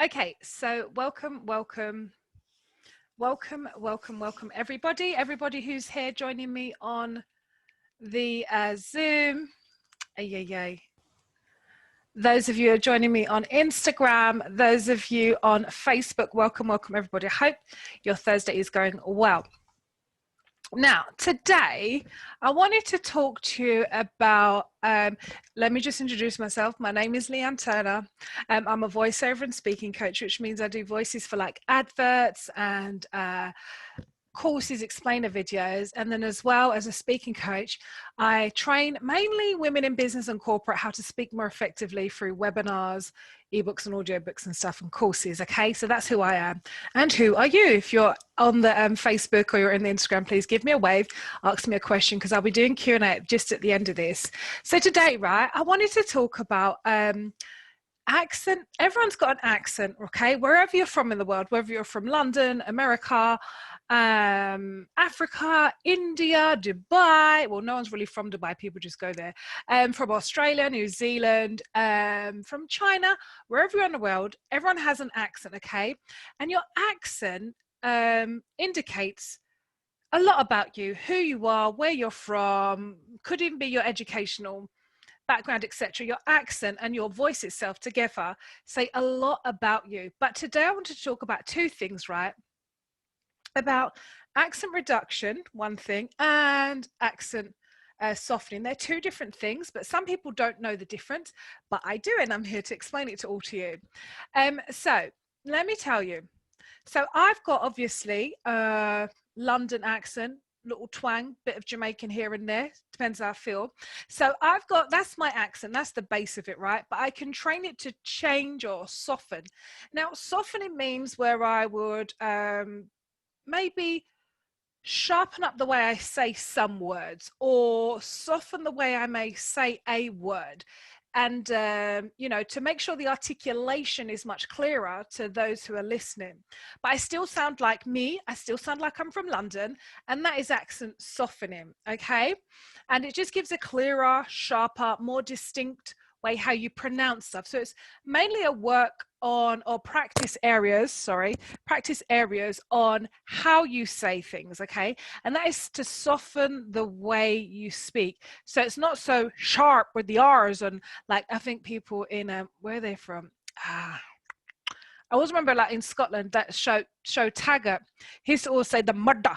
Okay, so welcome everybody who's here joining me on the Zoom. Ay. Those of you who are joining me on Instagram, those of you on Facebook, welcome everybody. I hope your Thursday is going well. Now, today, I wanted to talk to you about, let me just introduce myself. My name is Leighanne I. I'm a voiceover and speaking coach, which means I do voices for like adverts and courses, explainer videos, and then as well as a speaking coach, I train mainly women in business and corporate how to speak more effectively through webinars, ebooks and audiobooks and stuff and courses. Okay, so that's who I am. And who are you? If you're on the Facebook or you're in the Instagram, please give me a wave, ask me a question, because I'll be doing Q&A just at the end of this. So today, right, I wanted to talk about accent. Everyone's got an accent, okay, wherever you're from in the world, whether you're from London, America, Africa, India, Dubai. Well, no one's really from Dubai, people just go there. From Australia, New Zealand, from China, wherever you're in the world, everyone has an accent, okay? And your accent indicates a lot about you, who you are, where you're from, could even be your educational background, etc. Your accent and your voice itself together say a lot about you. But today I want to talk about two things, right? About accent reduction, one thing, and accent softening. They're two different things, but some people don't know the difference, but I do, and I'm here to explain it to all to you. So let me tell you. So I've got obviously a London accent, little twang, bit of Jamaican here and there, depends how I feel. So I've got, that's my accent, that's the base of it, right? But I can train it to change or soften. Now, softening means where I would maybe sharpen up the way I say some words, or soften the way I may say a word. And, you know, to make sure the articulation is much clearer to those who are listening. But I still sound like me. I still sound like I'm from London. And that is accent softening, okay? And it just gives a clearer, sharper, more distinct way how you pronounce stuff. So it's mainly a work on, or practice areas on how you say things, okay? And that is to soften the way you speak. So it's not so sharp with the R's, and like I think people in where are they from? I always remember, like in Scotland, that show Taggart, he used to always say the murder.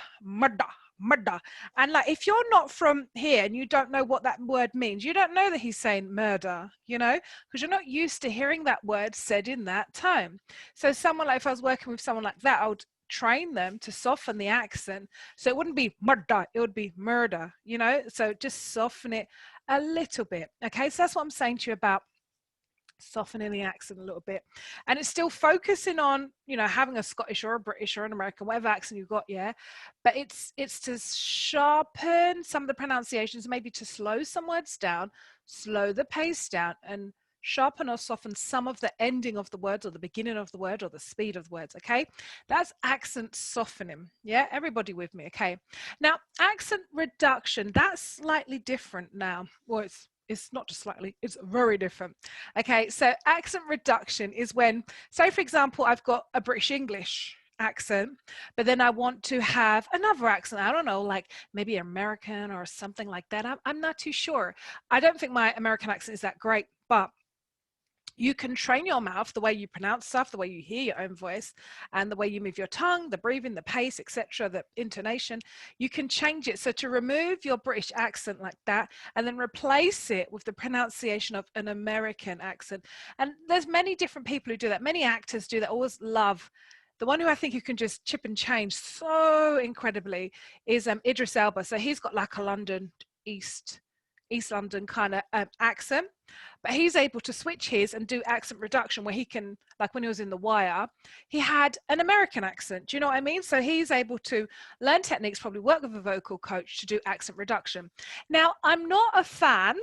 And like, if you're not from here and you don't know what that word means, you don't know that he's saying murder, you know, because you're not used to hearing that word said in that tone. So someone like, if I was working with someone like that, I would train them to soften the accent. So it wouldn't be murder, it would be murder, you know, so just soften it a little bit. Okay, so that's what I'm saying to you about softening the accent a little bit. And it's still focusing on, you know, having a Scottish or a British or an American, whatever accent you've got, yeah, but it's to sharpen some of the pronunciations, maybe to slow some words down, slow the pace down, and sharpen or soften some of the ending of the words, or the beginning of the word, or the speed of the words. Okay, that's accent softening. Yeah, everybody with me? Okay, now accent reduction, that's slightly different now. Well, it's not just slightly, it's very different. Okay, so accent reduction is when, say for example, I've got a British English accent, but then I want to have another accent. I don't know, like maybe American or something like that. I'm not too sure. I don't think my American accent is that great, but you can train your mouth, the way you pronounce stuff, the way you hear your own voice, and the way you move your tongue, the breathing, the pace, etc., the intonation. You can change it. So to remove your British accent like that, and then replace it with the pronunciation of an American accent. And there's many different people who do that. Many actors do that. I always love. The one who I think you can just chip and change so incredibly is Idris Elba. So he's got like a London East London kind of accent, but he's able to switch his and do accent reduction, where he can, like when he was in The Wire, he had an American accent. Do you know what I mean? So he's able to learn techniques, probably work with a vocal coach to do accent reduction. Now, I'm not a fan,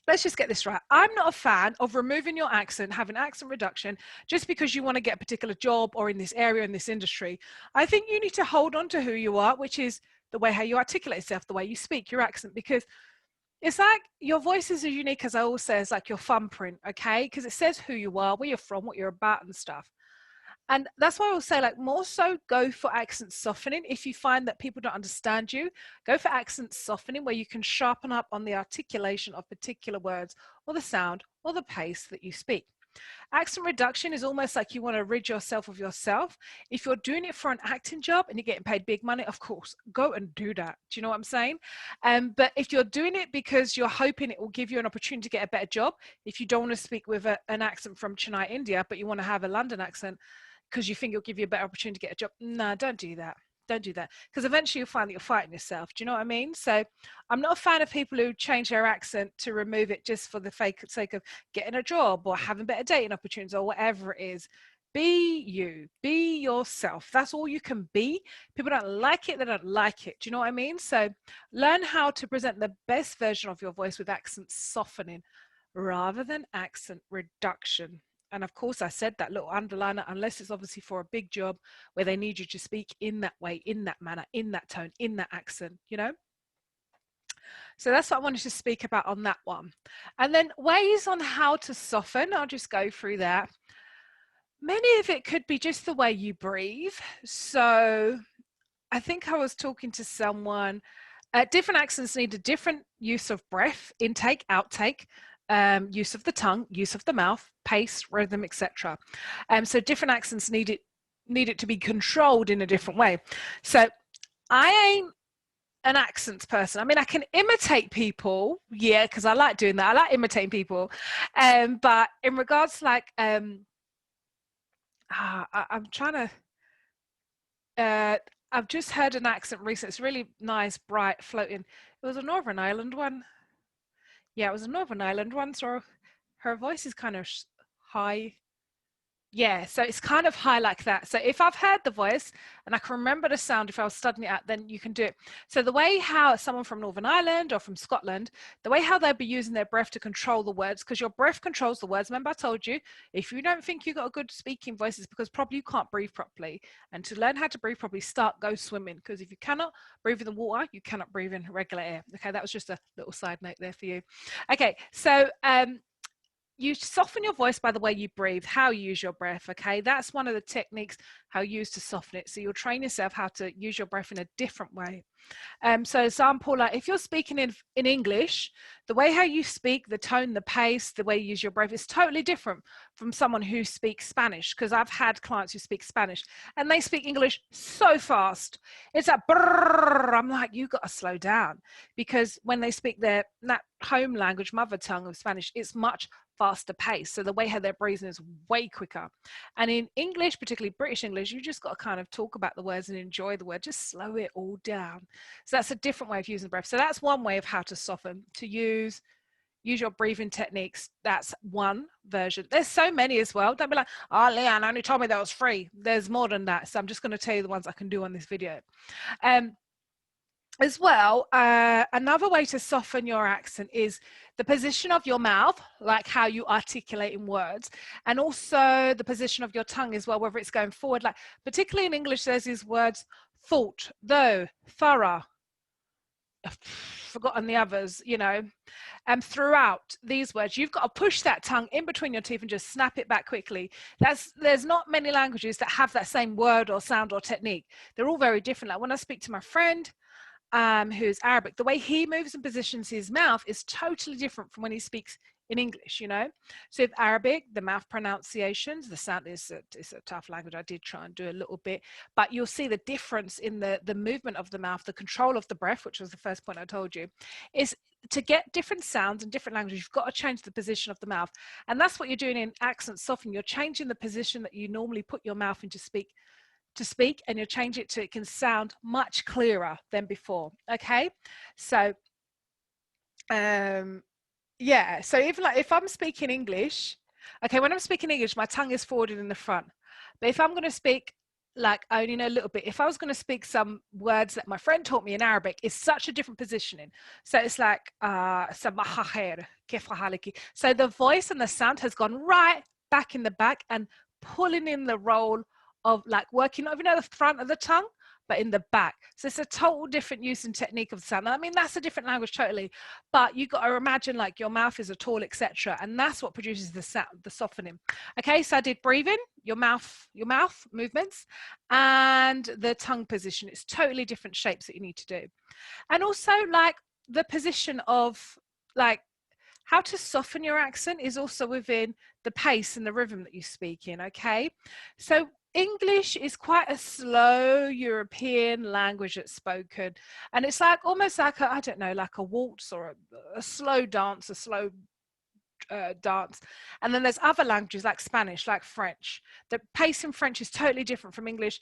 let's just get this right. I'm not a fan of removing your accent, having accent reduction, just because you want to get a particular job or in this area, in this industry. I think you need to hold on to who you are, which is the way how you articulate yourself, the way you speak, your accent, because it's like your voice is as unique as I always say, it's like your thumbprint, okay? Because it says who you are, where you're from, what you're about and stuff. And that's why I will say, like, more so go for accent softening. If you find that people don't understand you, go for accent softening where you can sharpen up on the articulation of particular words or the sound or the pace that you speak. Accent reduction is almost like you want to rid yourself of yourself. If you're doing it for an acting job and you're getting paid big money, of course, go and do that. Do you know what I'm saying? But if you're doing it because you're hoping it will give you an opportunity to get a better job, if you don't want to speak with an accent from Chennai, India, but you want to have a London accent because you think it'll give you a better opportunity to get a job, no, don't do that. Don't do that, because eventually you'll find that you're fighting yourself. Do you know what I mean? So I'm not a fan of people who change their accent to remove it just for the sake of getting a job or having better dating opportunities or whatever it is. Be you, be yourself. That's all you can be. People don't like it, they don't like it. Do you know what I mean? So learn how to present the best version of your voice with accent softening rather than accent reduction. And of course, I said that little underliner, unless it's obviously for a big job where they need you to speak in that way, in that manner, in that tone, in that accent, you know? So that's what I wanted to speak about on that one. And then ways on how to soften, I'll just go through that. Many of it could be just the way you breathe. So I think I was talking to someone, different accents need a different use of breath, intake, outtake, use of the tongue, use of the mouth, pace, rhythm, etc. So different accents need it to be controlled in a different way. So I ain't an accents person. I mean, I can imitate people, yeah, because I like doing that. I like imitating people. But in regards to like, I'm trying to, I've just heard an accent recently. It's really nice, bright, floating. It was a Northern Ireland one. Yeah, it was a Northern Ireland one. So her voice is kind of high. Yeah, so it's kind of high like that. So if I've heard the voice and I can remember the sound, if I was studying it out, then you can do it. So the way how someone from Northern Ireland or from Scotland, the way how they'll be using their breath to control the words, because your breath controls the words. Remember I told you, if you don't think you've got a good speaking voice, it's because probably you can't breathe properly. And to learn how to breathe properly, go swimming. Because if you cannot breathe in the water, you cannot breathe in regular air. Okay, that was just a little side note there for you. Okay, so you soften your voice by the way you breathe, how you use your breath, okay? That's one of the techniques how you use to soften it. So you'll train yourself how to use your breath in a different way. So example, like if you're speaking in English, the way how you speak, the tone, the pace, the way you use your breath is totally different from someone who speaks Spanish, because I've had clients who speak Spanish and they speak English so fast. It's like, brrr. I'm like, you got to slow down, because when they speak their home language, mother tongue of Spanish, it's much faster pace. So the way how they're breathing is way quicker. And in English, particularly British English, you just got to kind of talk about the words and enjoy the word, just slow it all down. So that's a different way of using breath. So that's one way of how to soften, to use your breathing techniques. That's one version. There's so many as well. Don't be like, oh, Leighanne only told me that was free. There's more than that. So I'm just going to tell you the ones I can do on this video. As well, another way to soften your accent is the position of your mouth, like how you articulate in words, and also the position of your tongue as well, whether it's going forward. Like particularly in English, there's these words: thought, though, thorough. I've forgotten the others, you know. And throughout these words, you've got to push that tongue in between your teeth and just snap it back quickly. There's not many languages that have that same word or sound or technique. They're all very different. Like when I speak to my friend, who's Arabic, the way he moves and positions his mouth is totally different from when he speaks in English, you know. So with Arabic, the mouth pronunciations, the sound is a tough language. I did try and do a little bit, but you'll see the difference in the movement of the mouth, the control of the breath, which was the first point I told you, is to get different sounds in different languages, you've got to change the position of the mouth. And that's what you're doing in accent softening. You're changing the position that you normally put your mouth in to speak, and you'll change it to it can sound much clearer than before. Okay, so yeah, so even like if I'm speaking English, okay, when I'm speaking English, my tongue is forwarded in the front. But if I'm going to speak, like, I only know a little bit, if I was going to speak some words that my friend taught me in Arabic, it's such a different positioning. So it's like so the voice and the sound has gone right back in the back and pulling in the role of like working, not even at the front of the tongue, but in the back. So it's a total different use and technique of the sound. I mean, that's a different language totally, but you got to imagine like your mouth is a tool, etc. And that's what produces the sound, the softening. Okay, so I did breathing, your mouth movements, and the tongue position. It's totally different shapes that you need to do. And also like the position of like how to soften your accent is also within the pace and the rhythm that you speak in, okay? So English is quite a slow European language that's spoken. And it's like almost like a, I don't know, like a waltz or a slow dance, a slow dance. And then there's other languages like Spanish, like French. The pace in French is totally different from English.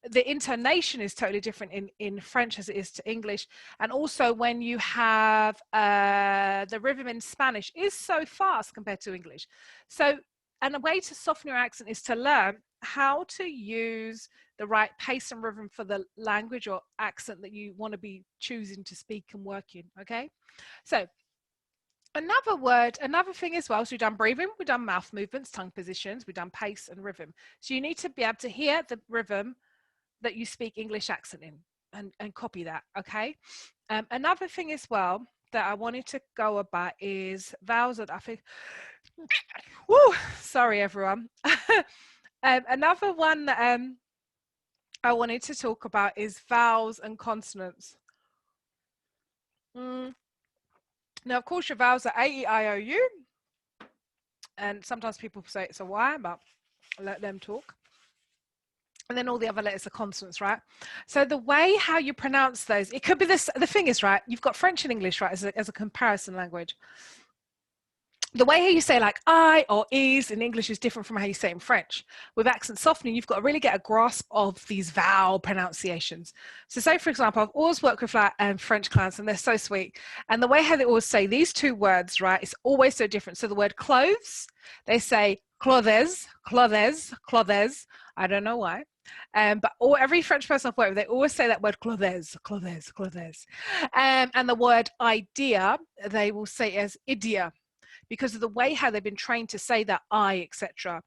The intonation is totally different in French as it is to English. And also when you have the rhythm in Spanish is so fast compared to English. So, and a way to soften your accent is to learn how to use the right pace and rhythm for the language or accent that you want to be choosing to speak and work in, okay? So another thing as well, so we've done breathing, we've done mouth movements, tongue positions, we've done pace and rhythm. So you need to be able to hear the rhythm that you speak English accent in and copy that, okay? Another thing as well that I wanted to go about is vowels that I think, whoo, sorry everyone. Another one that I wanted to talk about is vowels and consonants. Now, of course, your vowels are A, E, I, O, U. And sometimes people say it's a Y, but I'll let them talk. And then all the other letters are consonants, right? So the way how you pronounce those, it could be this, the thing is, right, you've got French and English, right, as a comparison language. The way how you say like I or is in English is different from how you say in French. With accent softening, you've got to really get a grasp of these vowel pronunciations. So say, for example, I've always worked with like French clients and they're so sweet. And the way how they always say these two words, right, is always so different. So the word clothes, they say clothes, clothes, clothes. I don't know why. But every French person I've worked with, they always say that word clothes, clothes, clothes. And the word idea, they will say as idea, because of the way how they've been trained to say that I, etc.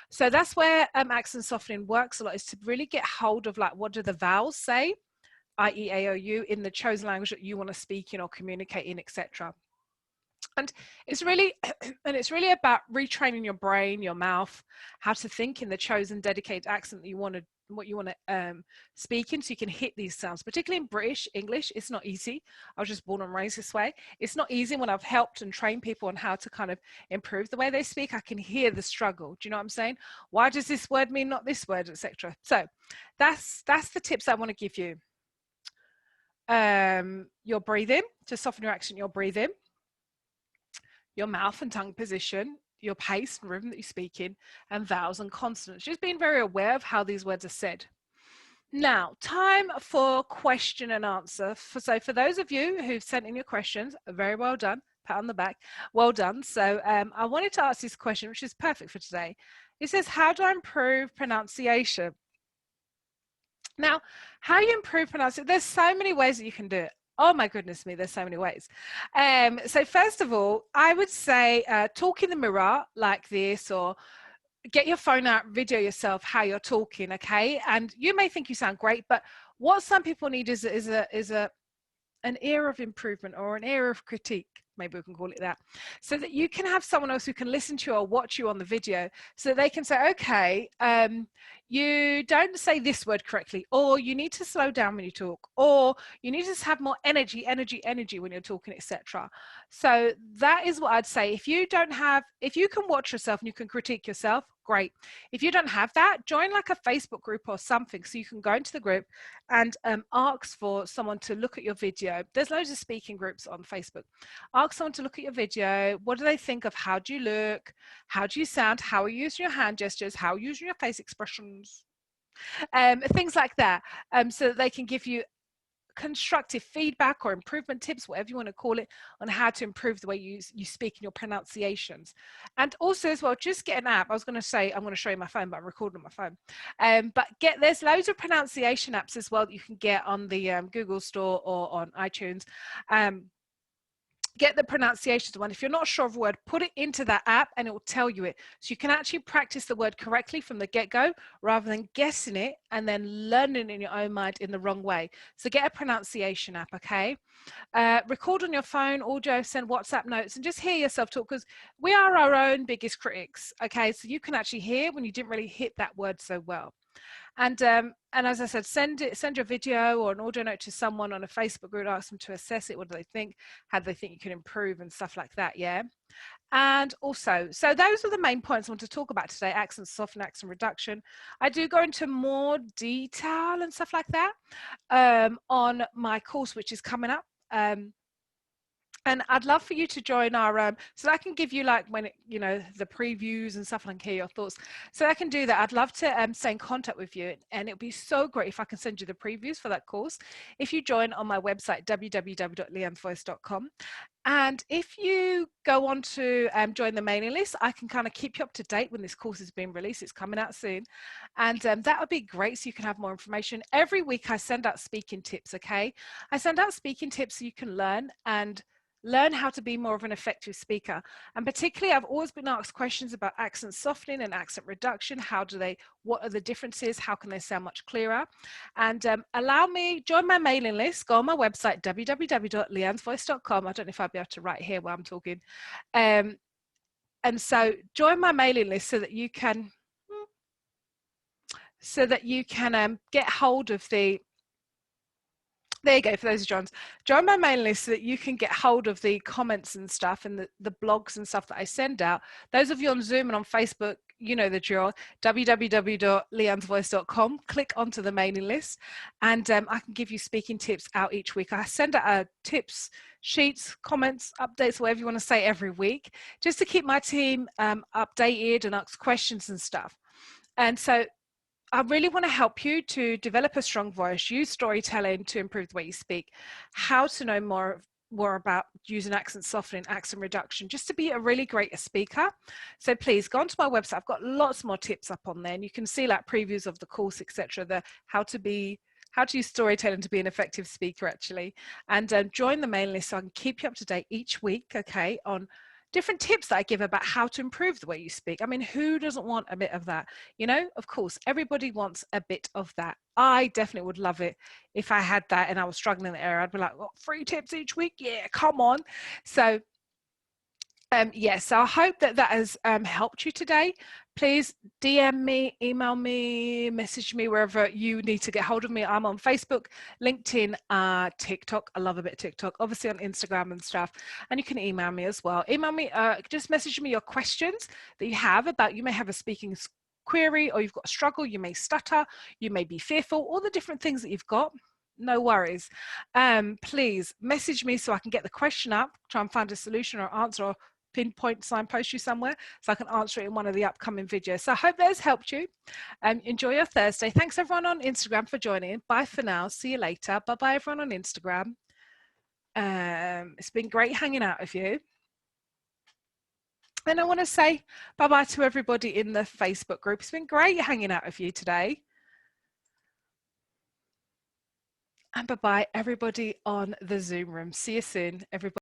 So that's where accent softening works a lot, is to really get hold of like what do the vowels say, I, E, A, O, U, in the chosen language that you want to speak in or communicate in, etc. And it's really about retraining your brain, your mouth, how to think in the chosen dedicated accent that you want to, what you want to speak in, so you can hit these sounds. Particularly in British English, it's not easy. I was just born and raised this way. It's not easy. When I've helped and trained people on how to kind of improve the way they speak, I can hear the struggle. Do you know what I'm saying? Why does this word mean not this word, etc.? So that's the tips I want to give you. Your breathing, to soften your accent, your breathing, your mouth and tongue position, your pace and rhythm that you speak in, and vowels and consonants. Just being very aware of how these words are said. Now, time for question and answer. So for those of you who've sent in your questions, very well done, pat on the back, well done. So I wanted to ask this question, which is perfect for today. It says, how do I improve pronunciation? Now, how you improve pronunciation, there's so many ways that you can do it. Oh my goodness me, there's so many ways. So first of all, I would say talk in the mirror like this, or get your phone out, video yourself how you're talking, okay? And you may think you sound great, but what some people need is an ear of improvement, or an ear of critique, maybe we can call it that, so that you can have someone else who can listen to you or watch you on the video, so they can say, okay, you don't say this word correctly, or you need to slow down when you talk, or you need to have more energy when you're talking, etc. So that is what I'd say. If you can watch yourself and you can critique yourself, great. If you don't have that, join like a Facebook group or something, so you can go into the group and ask for someone to look at your video. There's loads of speaking groups on Facebook. Ask someone to look at your video. What do they think of how do you look? How do you sound? How are you using your hand gestures? How are you using your face expressions? Things like that, so that they can give you constructive feedback or improvement tips, whatever you want to call it, on how to improve the way you speak in your pronunciations. And also as well, just get an app. I was going to say, I'm going to show you my phone, but I'm recording on my phone. But there's loads of pronunciation apps as well that you can get on the Google Store or on iTunes. get the pronunciations one. If you're not sure of a word, put it into that app and it will tell you it. So you can actually practice the word correctly from the get-go rather than guessing it and then learning in your own mind in the wrong way. So get a pronunciation app, okay? Record on your phone, audio, send WhatsApp notes, and just hear yourself talk, because we are our own biggest critics, okay? So you can actually hear when you didn't really hit that word so well. And as I said, send your video or an audio note to someone on a Facebook group, ask them to assess it. What do they think? How do they think you can improve and stuff like that, yeah? And also, so those are the main points I want to talk about today: accent softening, accent reduction. I do go into more detail and stuff like that on my course, which is coming up. And I'd love for you to join our, so I can give you like when, the previews and stuff, and I can hear your thoughts. So I can do that. I'd love to stay in contact with you, and it'd be so great if I can send you the previews for that course. If you join on my website, www.leighannesvoice.com. And if you go on to join the mailing list, I can kind of keep you up to date when this course is being released. It's coming out soon. And that would be great, so you can have more information. Every week I send out speaking tips, okay? I send out speaking tips so you can learn how to be more of an effective speaker. And particularly, I've always been asked questions about accent softening and accent reduction. What are the differences? How can they sound much clearer? And join my mailing list, go on my website, www.leighannesvoice.com. I don't know if I'll be able to write here while I'm talking. And so join my mailing list so that you can get hold of the, there you go, for those who join my mailing list so that you can get hold of the comments and stuff and the blogs and stuff that I send out. Those of you on Zoom and on Facebook, you know the drill, www.leighannesvoice.com. Click onto the mailing list, and I can give you speaking tips out each week. I send out tips, sheets, comments, updates, whatever you want to say, every week, just to keep my team updated and ask questions and stuff. And so I really want to help you to develop a strong voice, use storytelling to improve the way you speak, how to know more about using accent softening, accent reduction, just to be a really great speaker. So please go onto my website. I've got lots more tips up on there, and you can see like previews of the course, etc. How to use storytelling to be an effective speaker, actually. And join the mailing list so I can keep you up to date each week, okay, on different tips that I give about how to improve the way you speak. I mean, who doesn't want a bit of that? Of course, everybody wants a bit of that. I definitely would love it if I had that and I was struggling in the area. I'd be like, 3 tips each week? Yeah, come on. So so I hope that has helped you today. Please DM me, email me, message me wherever you need to get hold of me. I'm on Facebook, LinkedIn, TikTok. I love a bit of TikTok, obviously on Instagram and stuff. And you can email me as well. Email me, just message me your questions that you have about, you may have a speaking query, or you've got a struggle, you may stutter, you may be fearful, all the different things that you've got. No worries. Please message me so I can get the question up, try and find a solution or answer, or pinpoint signpost you somewhere so I can answer it in one of the upcoming videos. So I hope that has helped you. Enjoy your Thursday. Thanks everyone on Instagram for joining. Bye for now. See you later. Bye everyone on Instagram. It's been great hanging out with you. And I want to say bye to everybody in the Facebook group. It's been great hanging out with you today. And bye everybody on the Zoom room. See you soon, everybody.